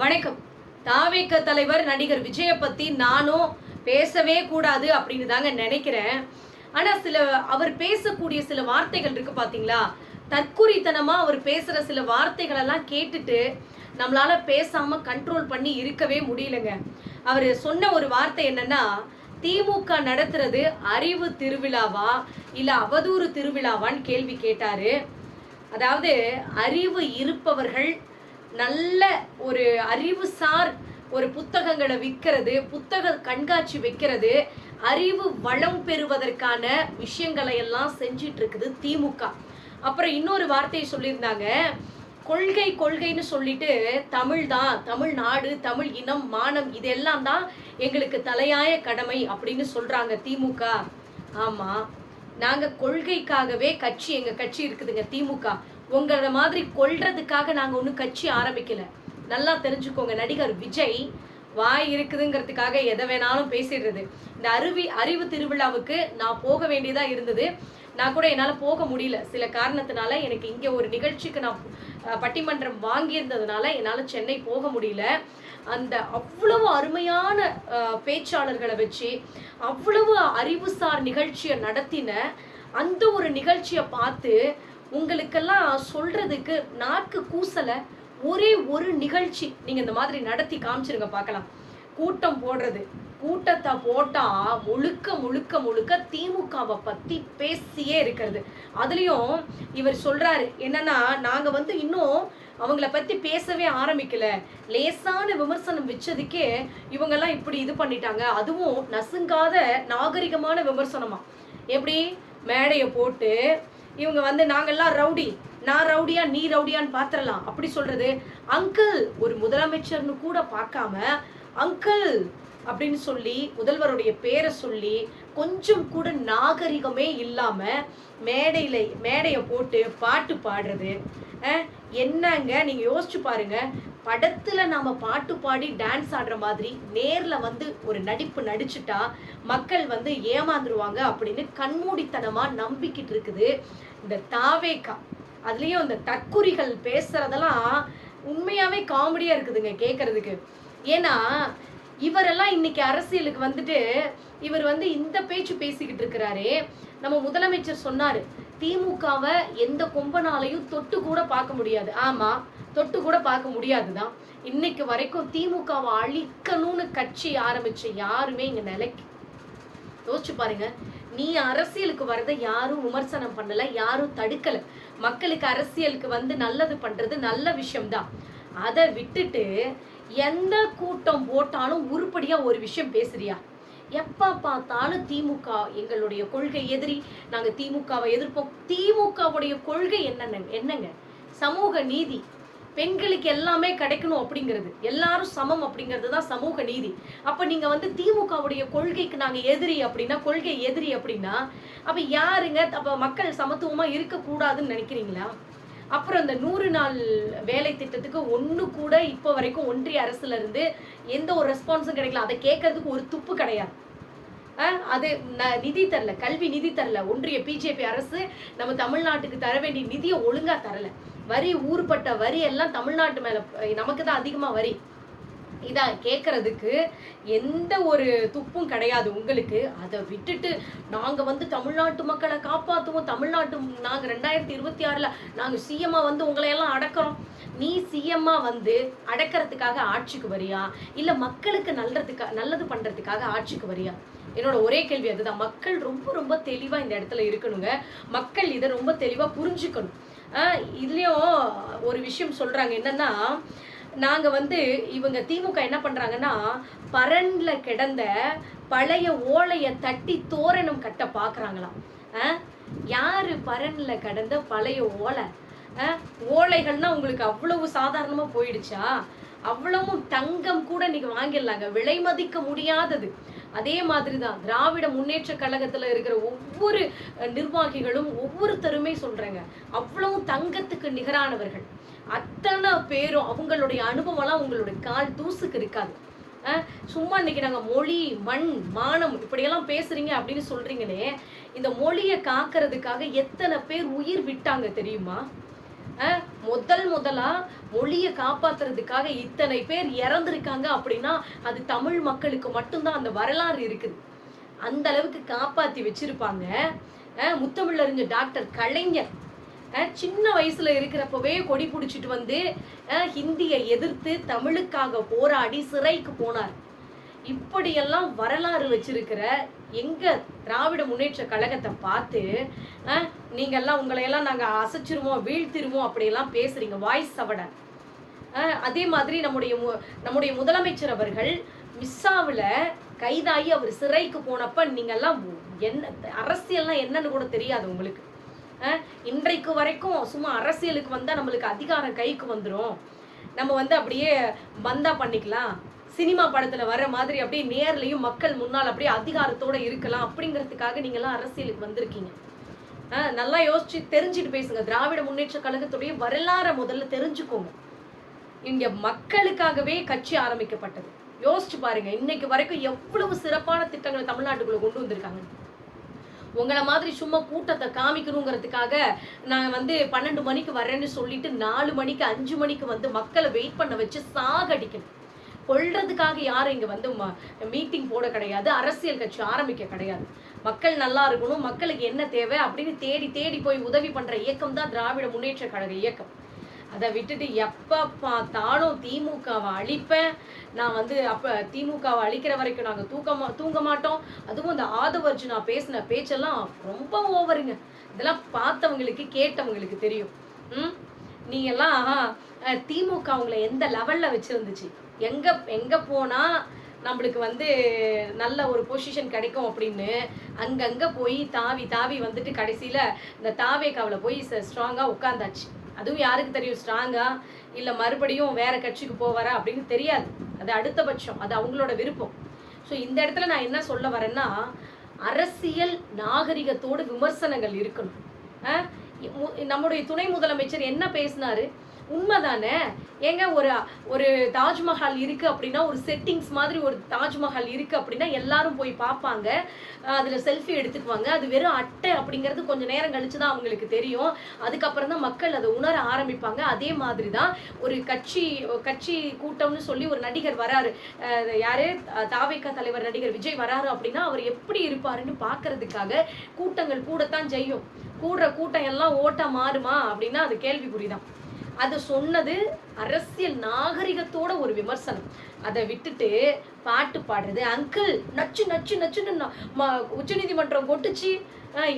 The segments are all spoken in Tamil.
வணக்கம். தாவேக தலைவர் நடிகர் விஜய பத்தி நானும் பேசவே கூடாது அப்படின்னு தாங்க நினைக்கிறேன். ஆனா அவர் பேசக்கூடிய சில வார்த்தைகள் இருக்கு பாத்தீங்களா, தற்குறித்தனமா அவர் பேசுற சில வார்த்தைகள் எல்லாம் கேட்டுட்டு நம்மளால பேசாம கண்ட்ரோல் பண்ணி இருக்கவே முடியலங்க. அவர் சொன்ன ஒரு வார்த்தை என்னன்னா, திமுக நடத்துறது அறிவு திருவிழாவா இல்ல அவதூறு திருவிழாவான்னு கேள்வி கேட்டாரு. அதாவது அறிவு இருப்பவர்கள் நல்ல ஒரு அறிவுசார் ஒரு புத்தகங்களை விற்கிறது, புத்தக கண்காட்சி வைக்கிறது, அறிவு வளம் பெறுவதற்கான விஷயங்களை எல்லாம் செஞ்சிட்டு இருக்குது திமுக. அப்புறம் இன்னொரு வார்த்தையை சொல்லியிருந்தாங்க, கொள்கை கொள்கைன்னு சொல்லிட்டு தமிழ் தான், தமிழ்நாடு, தமிழ் இனம், மானம் இதெல்லாம் தான் எங்களுக்கு தலையாய கடமை அப்படின்னு சொல்றாங்க திமுக. ஆமா, நாங்க கொள்கைக்காகவே கட்சி, எங்க கட்சி இருக்குதுங்க திமுக. உங்கள மாதிரி கொல்றதுக்காக நாங்க ஒன்றும் கட்சி ஆரம்பிக்கல. நல்லா தெரிஞ்சுக்கோங்க. நடிகர் விஜய் வாய் இருக்குதுங்கிறதுக்காக எதை வேணாலும் பேசிடுறது. இந்த அறிவு திருவிழாவுக்கு நான் போக வேண்டியதா இருந்தது. நான் கூட என்னால் போக முடியல சில காரணத்தினால. எனக்கு இங்கே ஒரு நிகழ்ச்சிக்கு நான் பட்டிமன்றம் வாங்கியிருந்ததுனால என்னால் சென்னை போக முடியல. அந்த அவ்வளவு அருமையான பேச்சாளர்களை வச்சு அவ்வளவு அறிவுசார் நிகழ்ச்சியை நடத்தின அந்த ஒரு நிகழ்ச்சியை பார்த்து உங்களுக்கெல்லாம் சொல்றதுக்கு நாக்கு கூசலை. ஒரே ஒரு நிகழ்ச்சி நீங்க இந்த மாதிரி நடத்தி காமிச்சிருங்க பார்க்கலாம். கூட்டம் போடுறது, கூட்டத்தை போட்டா முழுக்க முழுக்க முழுக்க திமுகவை பத்தி பேசியே இருக்கிறது. அதுலயும் இவர் சொல்றாரு என்னன்னா, நாங்க இன்னும் அவங்கள பத்தி பேசவே ஆரம்பிக்கல, லேசான விமர்சனம் வச்சதுக்கே இவங்கெல்லாம் இப்படி இது பண்ணிட்டாங்க. அதுவும் நசுங்காத நாகரிகமான விமர்சனமா. எப்படி மேடையை போட்டு இவங்க நாங்கெல்லாம் ரவுடி, நான் ரவுடியா நீ ரவுடியான்னு பாத்திரலாம் அப்படி சொல்றது. அங்கிள், ஒரு முதலமைச்சர்னு கூட பார்க்காம அங்கிள் அப்படின்னு சொல்லி முதல்வருடைய பேரை சொல்லி கொஞ்சம் கூட நாகரிகமே இல்லாம மேடையை போட்டு பாட்டு பாடுறது. என்னங்க நீங்க யோசிச்சு பாருங்க. படத்துல நாம பாட்டு பாடி டான்ஸ் ஆடுற மாதிரி நேர்ல ஒரு நடிப்பு நடிச்சுட்டா மக்கள் ஏமாந்துருவாங்க அப்படின்னு கண்மூடித்தனமா நம்பிக்கிட்டு இருக்குது இந்த தாவேகா. அதுலயும் இந்த தற்குறிகள் பேசுறதெல்லாம் உண்மையாவே காமெடியா இருக்குதுங்க கேட்கறதுக்கு. ஏன்னா இவரெல்லாம் இன்னைக்கு அரசியலுக்கு இவர் இந்த பேச்சு பேசிக்கிட்டு இருக்கிறாரு. நம்ம முதலமைச்சர் சொன்னாரு, திமுகவை எந்த கொம்பனாலையும் தொட்டு கூட பார்க்க முடியாது. ஆமா, தொட்டு கூட பார்க்க முடியாதுதான். இன்னைக்கு வரைக்கும் திமுகவை அழிக்கணும்னு கட்சி ஆரம்பிச்ச யாருமே இங்க நிலைக்கு யோசிச்சு பாருங்க. நீ அரசியலுக்கு வரதை யாரும் விமர்சனம் பண்ணல, யாரும் தடுக்கல. மக்களுக்கு அரசியலுக்கு நல்லது பண்றது நல்ல விஷயம்தான். அதை விட்டுட்டு எந்த கூட்டம் போட்டாலும் உருப்படியா ஒரு விஷயம் பேசுறியா? எப்ப பார்த்தாலும் திமுக எங்களுடைய கொள்கை எதிரி, நாங்க திமுகவை எதிர்ப்போம். திமுகவுடைய கொள்கை என்னங்க? சமூக நீதி, பெண்களுக்கு எல்லாமே கிடைக்கணும் அப்படிங்கிறது, எல்லாரும் சமம் அப்படிங்கிறது தான் சமூக நீதி. அப்ப நீங்க திமுகவுடைய கொள்கைக்கு நாங்க எதிரி அப்படின்னா, கொள்கை எதிரி அப்படின்னா அப்ப யாருங்க? அப்ப மக்கள் சமத்துவமா இருக்கக்கூடாதுன்னு நினைக்கிறீங்களா? அப்புறம் இந்த 100 நாள் வேலை திட்டத்துக்கு ஒன்று கூட இப்போ வரைக்கும் ஒன்றிய அரசுல இருந்து எந்த ஒரு ரெஸ்பான்ஸும் கிடைக்கல. அதை கேட்கறதுக்கு ஒரு துப்பு கிடையாது. அது நிதி தரல, கல்வி நிதி தரல. ஒன்றிய பிஜேபி அரசு நம்ம தமிழ்நாட்டுக்கு தர வேண்டிய நிதியை ஒழுங்கா தரல. வரி, ஊறுபட்ட வரி எல்லாம் தமிழ்நாட்டு மேல நமக்கு தான் அதிகமா வரி. இதை கேட்கறதுக்கு எந்த ஒரு துப்பும் கிடையாது உங்களுக்கு. அதை விட்டுட்டு நாங்க தமிழ்நாட்டு மக்களை காப்பாற்றுவோம், நாங்க 2026ல நாங்க சிஎம்மா உங்களையெல்லாம் அடக்கிறோம். நீ சிஎம்மா அடக்கிறதுக்காக ஆட்சிக்கு வரியா இல்ல மக்களுக்கு நல்லது பண்றதுக்காக ஆட்சிக்கு வரியா? என்னோட ஒரே கேள்வி அதுதான். மக்கள் ரொம்ப ரொம்ப தெளிவா இந்த இடத்துல இருக்கணுங்க. மக்கள் இதை ரொம்ப தெளிவா புரிஞ்சுக்கணும். இதுலயும் ஒரு விஷயம் சொல்றாங்க என்னன்னா, நாங்க இவங்க திமுக என்ன பண்றாங்கன்னா, பரன்ல கிடந்த பழைய ஓலைய தட்டி தோரணம் கட்ட பாக்குறாங்களாம். யாரு பரன்ல கிடந்த பழைய ஓலை? ஓலைகள்னா உங்களுக்கு அவ்வளவு சாதாரணமா போயிடுச்சா? அவ்வளவும் தங்கம் கூட நீங்க வாங்கிடலாங்க, விலை மதிக்க முடியாதது. அதே மாதிரிதான் திராவிட முன்னேற்ற கழகத்துல இருக்கிற ஒவ்வொரு நிர்வாகிகளும் ஒவ்வொருத்தருமே சொல்றேங்க, அவ்வளவு தங்கத்துக்கு நிகரானவர்கள். அத்தனை பேரும் அவங்களுடைய அனுபவம்லாம் உங்களுடைய கால் தூசுக்கு இருக்காது. சும்மா இன்னைக்கு நாங்க மொழி, மண், மானம் இப்படியெல்லாம் பேசுறீங்க அப்படின்னு சொல்றீங்களே, இந்த மொழியை காக்கிறதுக்காக எத்தனை பேர் உயிர் விட்டாங்க தெரியுமா? முதலா மொழியை காப்பாத்துறதுக்காக இத்தனை பேர் இறந்திருக்காங்க அப்படின்னா அது தமிழ் மக்களுக்கு மட்டும்தான் அந்த வரலாறு இருக்குது. அந்த அளவுக்கு காப்பாத்தி வச்சிருப்பாங்க. முத்தமிழறிஞர் டாக்டர் கலைஞர் சின்ன வயசுல இருக்கிறப்பவே கொடி பிடிச்சிட்டு வந்து ஹிந்தியை எதிர்த்து தமிழுக்காக போராடி சிறைக்கு போனார். இப்படியெல்லாம் வரலாறு வச்சிருக்கிற எங்க திராவிட முன்னேற்ற கழகத்தை பார்த்து நீங்கெல்லாம் உங்களையெல்லாம் நாங்க அசைச்சிருவோம் வீழ்த்திருவோம் அப்படியெல்லாம் பேசுறீங்க வாய்ஸ் சவட. அதே மாதிரி நம்முடைய முதலமைச்சர் அவர்கள் மிஸ்ஸாவில் கைதாகி அவர் சிறைக்கு போனப்ப நீங்கெல்லாம் என்ன அரசியல்லாம் என்னன்னு கூட தெரியாது உங்களுக்கு. இன்றைக்கு வரைக்கும் சும்மா அரசியலுக்கு வந்தா நம்மளுக்கு அதிகாரம் கைக்கு வந்துடும், நம்ம வந்து அப்படியே பந்தா பண்ணிக்கலாம், சினிமா படத்துல வர மாதிரி அப்படியே நேர்லயும் மக்கள் முன்னால் அப்படியே அதிகாரத்தோட இருக்கலாம் அப்படிங்கிறதுக்காக நீங்கெல்லாம் அரசியலுக்கு வந்திருக்கீங்க. நல்லா யோசிச்சு தெரிஞ்சுட்டு பேசுங்க. திராவிட முன்னேற்ற கழகத்துடைய வரலாறை முதல்ல தெரிஞ்சுக்கோங்க. இங்க மக்களுக்காகவே கட்சி ஆரம்பிக்கப்பட்டது. யோசிச்சு பாருங்க, இன்னைக்கு வரைக்கும் எவ்வளவு சிறப்பான திட்டங்களை தமிழ்நாட்டுக்குள்ள கொண்டு வந்திருக்காங்க. உங்களை மாதிரி சும்மா கூட்டத்தை காமிக்கணுங்கிறதுக்காக நான் வந்து 12 மணிக்கு வரேன்னு சொல்லிட்டு 4 மணிக்கு 5 மணிக்கு வந்து மக்களை வெயிட் பண்ண வச்சு சாகடிக்கணும். கொள்றதுக்காக யாரும் இங்க வந்து மீட்டிங் போட கிடையாது, அரசியல் கட்சி ஆரம்பிக்க கிடையாது. மக்கள் நல்லா இருக்கணும், மக்களுக்கு என்ன தேவை அப்படின்னு தேடி தேடி போய் உதவி பண்ற இயக்கம் தான் திராவிட முன்னேற்ற கழக இயக்கம். அதை விட்டுட்டு எப்போ பார்த்தாலும் திமுகவை அழிப்பேன், நான் வந்து அப்போ திமுகவை அழிக்கிற வரைக்கும் நாங்கள் தூங்க மாட்டோம். அதுவும் இந்த ஆதவர்ஜுனா பேசின பேச்செல்லாம் ரொம்ப ஓவருங்க. இதெல்லாம் பார்த்தவங்களுக்கு கேட்டவங்களுக்கு தெரியும். நீங்கெல்லாம் திமுக அவங்கள எந்த லெவலில் வச்சுருந்துச்சு, எங்கே போனால் நம்மளுக்கு வந்து நல்ல ஒரு பொசிஷன் கிடைக்கும் அப்படின்னு அங்கங்கே போய் தாவி தாவி வந்துட்டு கடைசியில் இந்த தாவேக்காவில் போய் ஸ்ட்ராங்காக உட்காந்தாச்சு. அதுவும் யாருக்கு தெரியும் ஸ்ட்ராங்கா இல்லை மறுபடியும் வேற கட்சிக்கு போவாரா அப்படின்னு தெரியாது. அது அடுத்த பட்சம், அது அவங்களோட விருப்பம். ஸோ இந்த இடத்துல நான் என்ன சொல்ல வரேன்னா, அரசியல் நாகரிகத்தோடு விமர்சனங்கள் இருக்கணும். நம்முடைய துணை முதலமைச்சர் என்ன பேசினாரு உண்மைதானே ஏங்க? ஒரு தாஜ்மஹால் இருக்கு அப்படின்னா, ஒரு செட்டிங்ஸ் மாதிரி ஒரு தாஜ்மஹால் இருக்கு அப்படின்னா எல்லாரும் போய் பார்ப்பாங்க, அதுல செல்ஃபி எடுத்துக்குவாங்க. அது வெறும் அட்டை அப்படிங்கிறது கொஞ்சம் நேரம் கழிச்சு தான் அவங்களுக்கு தெரியும். அதுக்கப்புறம் தான் மக்கள் அதை உணர ஆரம்பிப்பாங்க. அதே மாதிரி தான் ஒரு கட்சி கூட்டம்னு சொல்லி ஒரு நடிகர் வராரு, யாரு தாவேகா தலைவர் நடிகர் விஜய் வராரு அப்படின்னா அவர் எப்படி இருப்பாருன்னு பார்க்கறதுக்காக கூட்டங்கள் கூடத்தான் செய்யும். கூட்டம் எல்லாம் ஓட்டா மாறுமா அப்படின்னா அது கேள்விக்குறிதான். அது சொன்னது அரசியல் நாகரிகத்தோட ஒரு விமர்சனம். அதை விட்டுட்டு பாட்டு பாடுறது, அங்கிள் நச்சு நச்சு நச்சுன்னு உச்ச நீதிமன்றம் கொட்டுச்சு.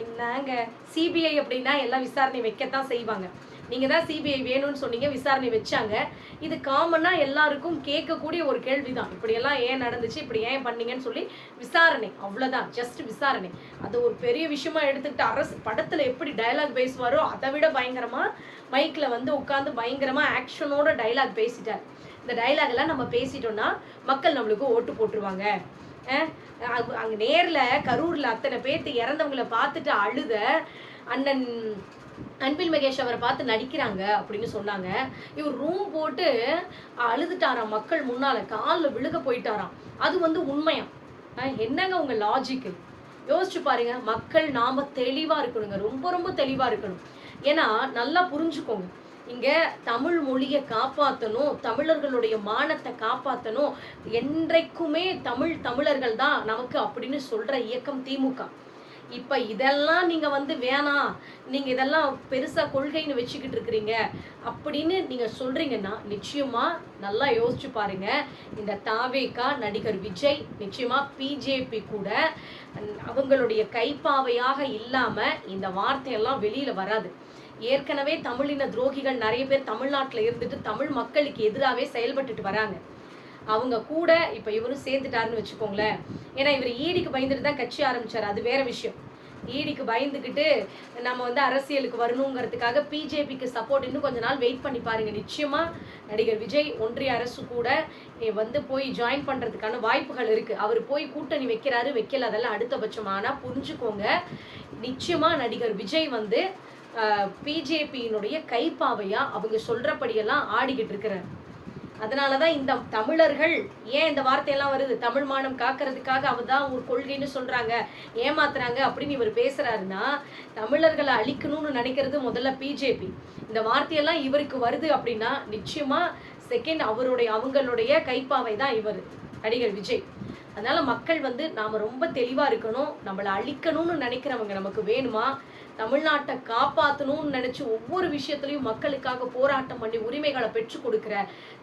என்னங்க சிபிஐ அப்படின்னா எல்லாம் விசாரணை வைக்கத்தான் செய்வாங்க. நீங்க தான் சிபிஐ வேணும்னு சொன்னீங்க, விசாரணை வச்சாங்க. இது காமனா எல்லாருக்கும் கேட்கக்கூடிய ஒரு கேள்விதான். இப்படியெல்லாம் ஏன் நடந்துச்சு, இப்படி ஏன் பண்ணீங்கன்னு சொல்லி விசாரணை, அவ்வளவுதான், ஜஸ்ட் விசாரணை. அது ஒரு பெரிய விஷயமா எடுத்துக்கிட்டு அரசு படத்துல எப்படி டைலாக் பேசுவாரோ அதை விட பயங்கரமா மைக்ல வந்து உட்காந்து பயங்கரமா ஆக்ஷனோட டைலாக் பேசிட்டார். இந்த டைலாக் எல்லாம் நம்ம பேசிட்டோம்னா மக்கள் நம்மளுக்கு ஓட்டு போட்டுருவாங்க. அங்க நேர்ல கரூர்ல அத்தனை பேர்த்து இறந்தவங்களை பார்த்துட்டு அழுத அண்ணன் அன்பில் மகேஷ் அவரை பார்த்து நடிக்கிறாங்க அப்படின்னு சொன்னாங்க. இவர் ரூம் போட்டு அழுதுட்டாராம், மக்கள் முன்னால காலில் விழுக போயிட்டாராம். அது வந்து உண்மையா? என்னங்க உங்க லாஜிக்கு? யோசிச்சு பாருங்க. மக்கள் நாம தெளிவா இருக்கணுங்க, ரொம்ப ரொம்ப தெளிவா இருக்கணும். ஏன்னா நல்லா புரிஞ்சுக்கோங்க, இங்க தமிழ் மொழியை காப்பாற்றணும், தமிழர்களுடைய மானத்தை காப்பாற்றணும், என்றைக்குமே தமிழர்கள் தான் நமக்கு அப்படின்னு சொல்ற இயக்கம் திமுக. இப்ப இதெல்லாம் நீங்க வந்து வேணாம், நீங்க இதெல்லாம் பெருசா கொள்கைன்னு வச்சுக்கிட்டு இருக்கிறீங்க அப்படின்னு நீங்க சொல்றீங்கன்னா நிச்சயமா நல்லா யோசிச்சு பாருங்க. இந்த தாவேகா நடிகர் விஜய் நிச்சயமா பிஜேபி கூட அவங்களுடைய கைப்பாவையாக இல்லாம இந்த வார்த்தையெல்லாம் வெளியில வராது. ஏற்கனவே தமிழின துரோகிகள் நிறைய பேர் தமிழ்நாட்டில் இருந்துட்டு தமிழ் மக்களுக்கு எதிராகவே செயல்பட்டுட்டு வராங்க. அவங்க கூட இப்ப இவரும் சேர்ந்துட்டாருன்னு வச்சுக்கோங்களேன். ஏன்னா இவர் ஈடிக்கு பயந்துட்டு தான் கட்சி ஆரம்பிச்சாரு, அது வேற விஷயம். ஈடிக்கு பயந்துக்கிட்டு நம்ம வந்து அரசியலுக்கு வரணுங்கிறதுக்காக பிஜேபிக்கு சப்போர்ட் இன்னும் கொஞ்ச நாள் வெயிட் பண்ணி பாருங்க. நிச்சயமா நடிகர் விஜய் ஒன்றிய அரசு கூட வந்து போய் ஜாயின் பண்றதுக்கான வாய்ப்புகள் இருக்கு. அவர் போய் கூட்டணி வைக்கிறாரு வைக்கல அதெல்லாம் அடுத்தபட்சம். ஆனா புரிஞ்சுக்கோங்க, நிச்சயமா நடிகர் விஜய் வந்து பிஜேபியினுடைய கைப்பாவையா அவங்க சொல்றபடியெல்லாம் ஆடிக்கிட்டு இருக்கிறார். அதனாலதான் இந்த தமிழர்கள் ஏன் இந்த வார்த்தையெல்லாம் வருது, தமிழ் மானம் காக்கிறதுக்காக அவதான் ஒரு கொள்கைன்னு சொல்றாங்க, ஏமாத்துறாங்க அப்படின்னு இவர் பேசுறாருன்னா, தமிழர்களை அழிக்கணும்னு நினைக்கிறது முதல்ல பிஜேபி. இந்த வார்த்தையெல்லாம் இவருக்கு வருது அப்படின்னா நிச்சயமா செகண்ட் அவங்களுடைய கைப்பாவை தான் இவர் நடிகர் விஜய். அதனால மக்கள் நாம ரொம்ப தெளிவா இருக்கணும். நம்மளை அழிக்கணும்னு நினைக்கிறவங்க நமக்கு வேணுமா, தமிழ்நாட்டை காப்பாற்றணும்னு நினைச்சு ஒவ்வொரு விஷயத்திலையும் மக்களுக்காக போராட்டம் பண்ணி உரிமைகளை பெற்றுக் கொடுக்கிற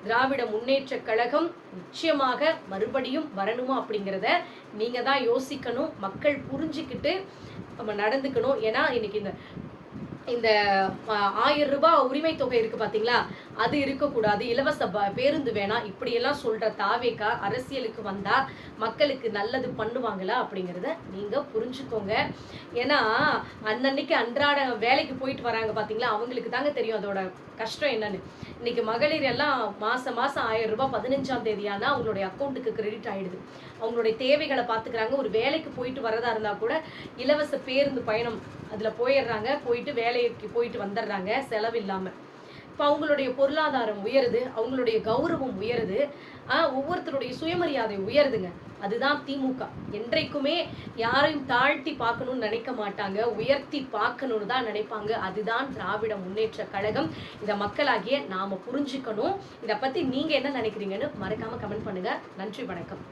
திராவிட முன்னேற்ற கழகம் நிச்சயமாக மறுபடியும் வரணுமா அப்படிங்கிறத நீங்க தான் யோசிக்கணும். மக்கள் புரிஞ்சுக்கிட்டு நம்ம நடந்துக்கணும். ஏன்னா இன்னைக்கு இந்த 1000 ரூபாய் உரிமை தொகை இருக்கு பாத்தீங்களா, அது இருக்கக்கூடாது, இலவச பேருந்து வேணாம், இப்படியெல்லாம் சொல்ற தாவேகா அரசியலுக்கு வந்தா மக்களுக்கு நல்லது பண்ணுவாங்களா அப்படிங்கிறத நீங்க புரிஞ்சுக்கோங்க. ஏன்னா அன்னன்னைக்கு அன்றாட வேலைக்கு போயிட்டு வராங்க பாத்தீங்களா, அவங்களுக்கு தாங்க தெரியும் அதோட கஷ்டம் என்னன்னு. இன்னைக்கு மகளிர் எல்லாம் மாசம் 1000 ரூபாய் 15ஆம் தேதியானா அவங்களுடைய அக்கௌண்ட்டுக்கு கிரெடிட் ஆயிடுது. அவங்களுடைய தேவைகளை பார்த்துக்கிறாங்க. ஒரு வேலைக்கு போயிட்டு வரதா இருந்தா கூட இலவச பேருந்து பயணம் அதுல போயிடுறாங்க, போயிட்டு வேலைக்கு போயிட்டு வந்துடுறாங்க செலவில்லாம. இப்போ அவங்களுடைய பொருளாதாரம் உயருது, அவங்களுடைய கௌரவம் உயருது, ஒவ்வொருத்தருடைய சுயமரியாதை உயருதுங்க. அதுதான் திமுக. என்றைக்குமே யாரையும் தாழ்த்தி பார்க்கணும்னு நினைக்க மாட்டாங்க, உயர்த்தி பார்க்கணும்னு தான் நினைப்பாங்க. அதுதான் திராவிட முன்னேற்ற கழகம். இதை மக்களாகிய நாம புரிஞ்சுக்கணும். இதை பத்தி நீங்க என்ன நினைக்கிறீங்கன்னு மறக்காம கமெண்ட் பண்ணுங்க. நன்றி, வணக்கம்.